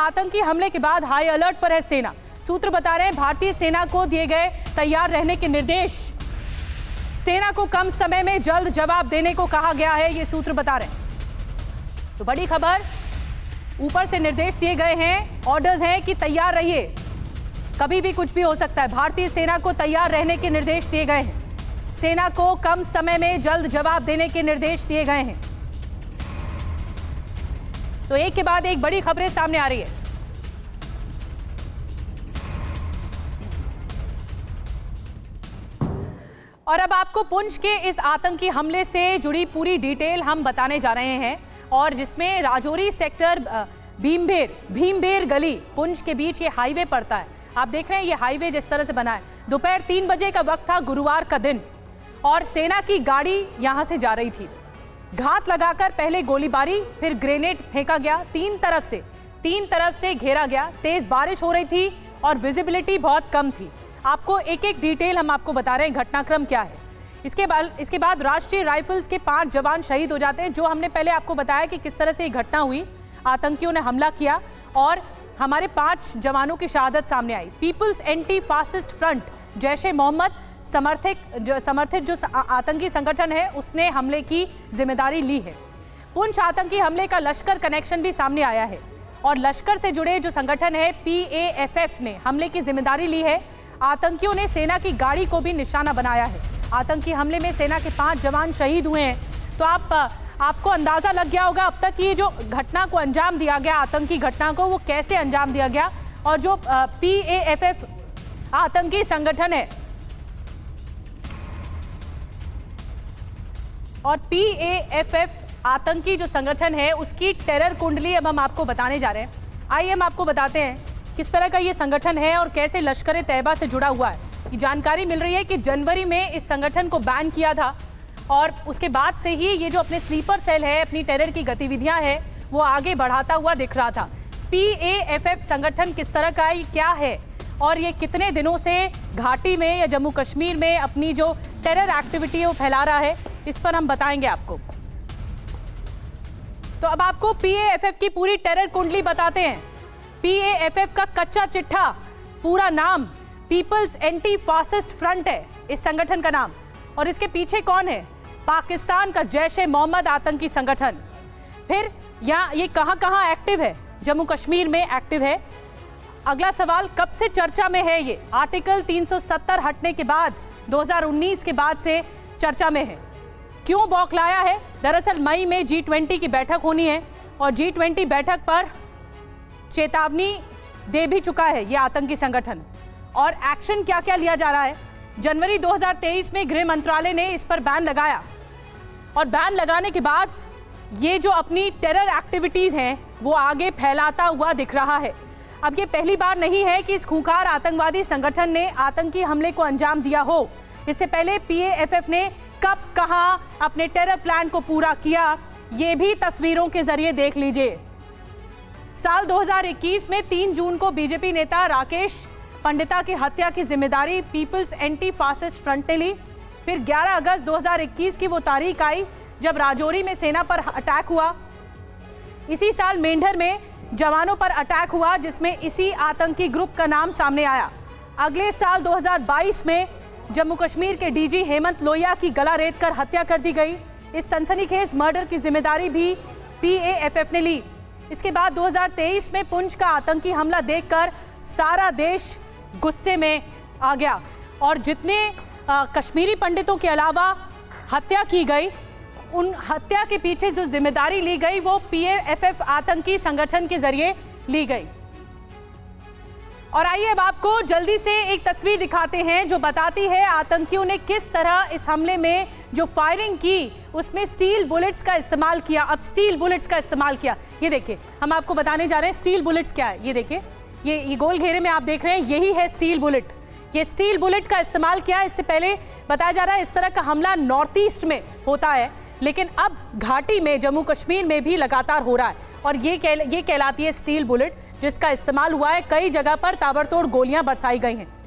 आतंकी हमले के बाद हाई अलर्ट पर है सेना। सूत्र बता रहे हैं भारतीय सेना को दिए गए तैयार रहने के निर्देश। सेना को कम समय में जल्द जवाब देने को कहा गया है, ये सूत्र बता रहे हैं। तो बड़ी खबर, ऊपर से निर्देश दिए गए हैं, ऑर्डर्स हैं कि तैयार रहिए, कभी भी कुछ भी हो सकता है। भारतीय सेना को तैयार रहने के निर्देश दिए गए हैं। सेना को कम समय में जल्द जवाब देने के निर्देश दिए गए हैं। तो एक के बाद एक बड़ी खबरें सामने आ रही है। और अब आपको पुंछ के इस आतंकी हमले से जुड़ी पूरी डिटेल हम बताने जा रहे हैं, और जिसमें राजौरी सेक्टर भीमबेर गली पुंछ के बीच ये हाईवे पड़ता है। आप देख रहे हैं ये हाईवे जिस तरह से बना है। दोपहर 3 बजे का वक्त था, गुरुवार का दिन, और सेना की गाड़ी यहां से जा रही थी। घात लगाकर पहले गोलीबारी, फिर ग्रेनेड फेंका गया। तीन तरफ से घेरा गया। तेज बारिश हो रही थी और विजिबिलिटी बहुत कम थी। आपको एक एक डिटेल हम आपको बता रहे हैं, घटनाक्रम क्या है। इसके बाद राष्ट्रीय राइफल्स के 5 जवान शहीद हो जाते हैं, जो हमने पहले आपको बताया कि किस तरह से ये घटना हुई। आतंकियों ने हमला किया और हमारे 5 जवानों की शहादत सामने आई। People's anti fascist front, Jaish e Mohammed समर्थित जो आतंकी संगठन है, उसने हमले की जिम्मेदारी ली है। पुंछ आतंकी हमले का लश्कर कनेक्शन भी सामने आया है, और लश्कर से जुड़े जो संगठन है PAFF ने हमले की जिम्मेदारी ली है। आतंकियों ने सेना की गाड़ी को भी निशाना बनाया है। आतंकी हमले में सेना के 5 जवान शहीद हुए हैं। तो आपको अंदाजा लग गया होगा अब तक ये जो घटना को अंजाम दिया गया, आतंकी घटना को, वो कैसे अंजाम दिया गया। और जो PAFF आतंकी संगठन है, और PAFF आतंकी जो संगठन है, उसकी टेरर कुंडली अब हम आपको बताने जा रहे हैं। आइए हम आपको बताते हैं किस तरह का ये संगठन है और कैसे लश्कर तैयबा से जुड़ा हुआ है। ये जानकारी मिल रही है कि जनवरी में इस संगठन को बैन किया था, और उसके बाद से ही ये जो अपने स्लीपर सेल है, अपनी टेरर की गतिविधियां है, वो आगे बढ़ाता हुआ दिख रहा था। PAFF संगठन किस तरह का है, क्या है, और ये कितने दिनों से घाटी में या जम्मू कश्मीर में अपनी जो टेरर एक्टिविटी है वो फैला रहा है, इस पर हम बताएंगे आपको। तो अब आपको PAFF की पूरी टेरर कुंडली बताते हैं। PAFF का कच्चा चिट्ठा, पूरा नाम पीपल्स एंटी फासिस्ट फ्रंट है इस संगठन का नाम। और इसके पीछे कौन है? पाकिस्तान का जैश ए मोहम्मद आतंकी संगठन। फिर ये कहां एक्टिव है? जम्मू कश्मीर में एक्टिव है। अगला सवाल, कब से चर्चा में है ये? आर्टिकल 370 हटने के बाद 2019 के बाद से चर्चा में है। क्यों बौखलाया है? दरअसल मई में G20 की बैठक होनी है, और G20 बैठक पर चेतावनी दे भी चुका है ये आतंकी संगठन। और एक्शन क्या क्या लिया जा रहा है? जनवरी 2023 में गृह मंत्रालय ने इस पर बैन लगाया, और बैन लगाने के बाद ये जो अपनी टेरर एक्टिविटीज हैं वो आगे फैलाता हुआ दिख रहा है। अब ये पहली बार नहीं है कि इस खूंखार आतंकवादी संगठन ने आतंकी हमले को अंजाम दिया हो। इससे पहले PAFF ने कब कहां अपने टेरर प्लान को पूरा किया, ये भी तस्वीरों के जरिए देख लीजिए। साल 2021 में 3 जून को बीजेपी नेता राकेश पंडिता की हत्या की जिम्मेदारी पीपल्स एंटी फासिस्ट फ्रंट ने ली। फिर 11 अगस्त 2021 की वो तारीख आई जब राजौरी में सेना पर अटैक हुआ। इसी साल मेंढर में जवानों पर अटैक हुआ, जिसमें इसी आतंकी ग्रुप का नाम सामने आया। अगले साल 2022 में जम्मू कश्मीर के DG हेमंत लोहिया की गला रेतकर हत्या कर दी गई। इस सनसनीखेज मर्डर की जिम्मेदारी भी PAFF ने ली। इसके बाद 2023 में पुंछ का आतंकी हमला देखकर सारा देश गुस्से में आ गया, और जितने कश्मीरी पंडितों के अलावा हत्या की गई, उन हत्या के पीछे जो जिम्मेदारी ली गई वो PAFF आतंकी संगठन के जरिए ली गई। और आइए अब आपको जल्दी से एक तस्वीर दिखाते हैं जो बताती है आतंकियों ने किस तरह इस हमले में जो फायरिंग की, उसमें स्टील बुलेट्स का इस्तेमाल किया। अब स्टील बुलेट्स का इस्तेमाल किया, ये देखिए हम आपको बताने जा रहे हैं स्टील बुलेट्स क्या है। ये देखिए, ये गोल घेरे में आप देख रहे हैं, यही है स्टील बुलेट। ये स्टील बुलेट का इस्तेमाल किया। इससे पहले बताया जा रहा है इस तरह का हमला नॉर्थ ईस्ट में होता है, लेकिन अब घाटी में जम्मू कश्मीर में भी लगातार हो रहा है, और ये कहलाती है स्टील बुलेट, जिसका इस्तेमाल हुआ है। कई जगह पर ताबड़तोड़ गोलियां बरसाई गई हैं।